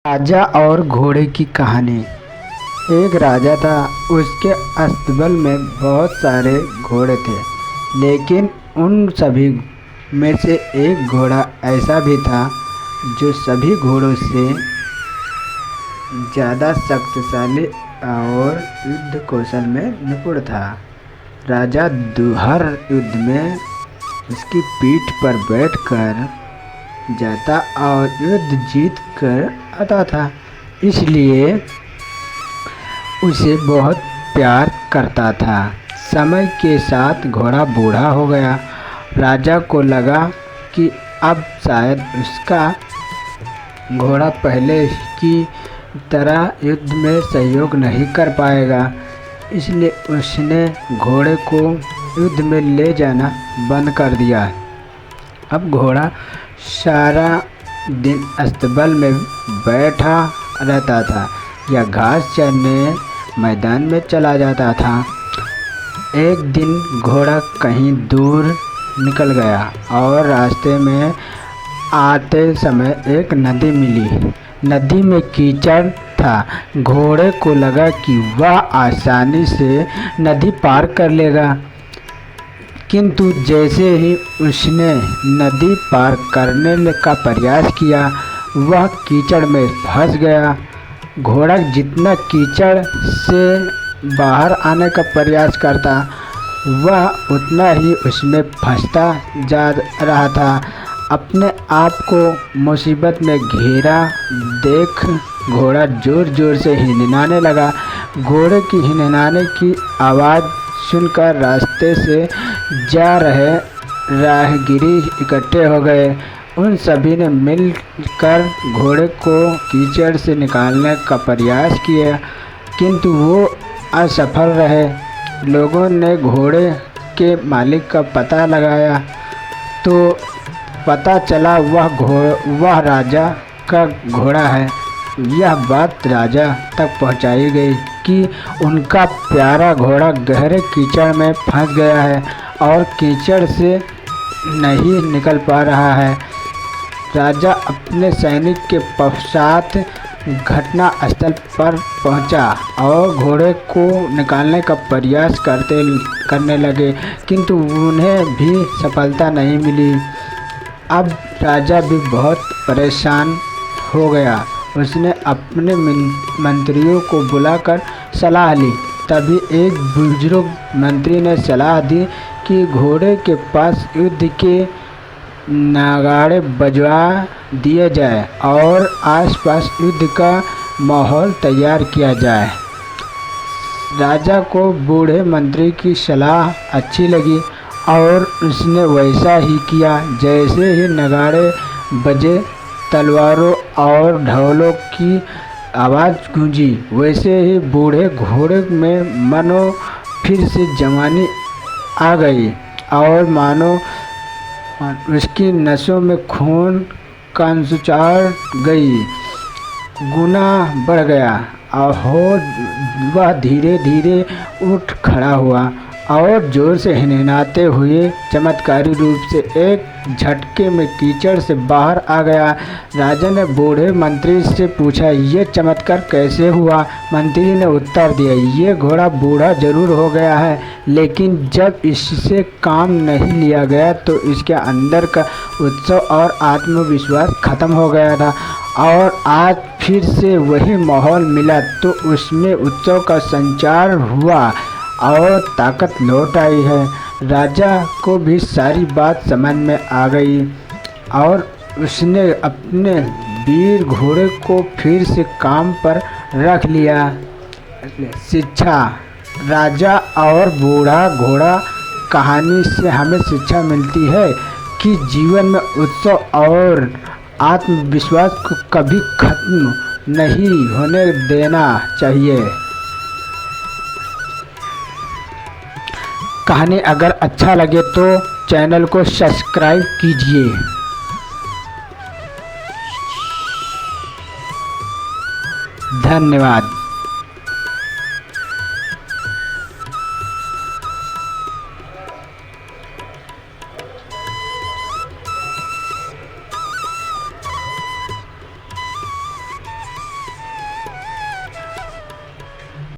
राजा और घोड़े की कहानी। एक राजा था, उसके अस्तबल में बहुत सारे घोड़े थे, लेकिन उन सभी में से एक घोड़ा ऐसा भी था जो सभी घोड़ों से ज़्यादा शक्तिशाली और युद्ध कौशल में निपुण था। राजा हर युद्ध में उसकी पीठ पर बैठकर जाता और युद्ध जीत कर आता था, इसलिए उसे बहुत प्यार करता था। समय के साथ घोड़ा बूढ़ा हो गया। राजा को लगा कि अब शायद उसका घोड़ा पहले की तरह युद्ध में सहयोग नहीं कर पाएगा, इसलिए उसने घोड़े को युद्ध में ले जाना बंद कर दिया। अब घोड़ा सारा दिन अस्तबल में बैठा रहता था या घास चरने मैदान में चला जाता था। एक दिन घोड़ा कहीं दूर निकल गया और रास्ते में आते समय एक नदी मिली। नदी में कीचड़ था। घोड़े को लगा कि वह आसानी से नदी पार कर लेगा, किंतु जैसे ही उसने नदी पार करने का प्रयास किया, वह कीचड़ में फंस गया। घोड़ा जितना कीचड़ से बाहर आने का प्रयास करता, वह उतना ही उसमें फंसता जा रहा था। अपने आप को मुसीबत में घिरा देख घोड़ा ज़ोर ज़ोर से हिनहिनाने लगा। घोड़े की हिनहिनाने की आवाज़ सुनकर रास्ते से जा रहे राहगीर इकट्ठे हो गए। उन सभी ने मिलकर घोड़े को कीचड़ से निकालने का प्रयास किया, किंतु वो असफल रहे। लोगों ने घोड़े के मालिक का पता लगाया तो पता चला वह राजा का घोड़ा है। यह बात राजा तक पहुंचाई गई कि उनका प्यारा घोड़ा गहरे कीचड़ में फंस गया है और कीचड़ से नहीं निकल पा रहा है। राजा अपने सैनिक के पश्चात घटना स्थल पर पहुंचा और घोड़े को निकालने का प्रयास करने लगे, किंतु उन्हें भी सफलता नहीं मिली। अब राजा भी बहुत परेशान हो गया। उसने अपने मंत्रियों को बुलाकर सलाह ली। तभी एक बुजुर्ग मंत्री ने सलाह दी कि घोड़े के पास युद्ध के नगाड़े बजवा दिए जाए और आसपास युद्ध का माहौल तैयार किया जाए। राजा को बूढ़े मंत्री की सलाह अच्छी लगी और उसने वैसा ही किया। जैसे ही नगाड़े बजे, तलवारों और ढोलों की आवाज़ गूंजी, वैसे ही बूढ़े घोड़े में मानो फिर से जवानी आ गई और मानो उसकी नसों में खून कंचुचार गई, गुना बढ़ गया और वह धीरे धीरे उठ खड़ा हुआ और जोर से हिनहिनाते हुए चमत्कारी रूप से एक झटके में कीचड़ से बाहर आ गया। राजा ने बूढ़े मंत्री से पूछा, ये चमत्कार कैसे हुआ? मंत्री ने उत्तर दिया, ये घोड़ा बूढ़ा जरूर हो गया है, लेकिन जब इससे काम नहीं लिया गया तो इसके अंदर का उत्सव और आत्मविश्वास खत्म हो गया था और आज फिर से वही माहौल मिला तो उसमें उत्सव का संचार हुआ और ताकत लौट आई है। राजा को भी सारी बात समझ में आ गई और उसने अपने वीर घोड़े को फिर से काम पर रख लिया। शिक्षा। राजा और बूढ़ा घोड़ा कहानी से हमें शिक्षा मिलती है कि जीवन में उत्सव और आत्मविश्वास को कभी खत्म नहीं होने देना चाहिए। कहानी अगर अच्छा लगे तो चैनल को सब्सक्राइब कीजिए। धन्यवाद।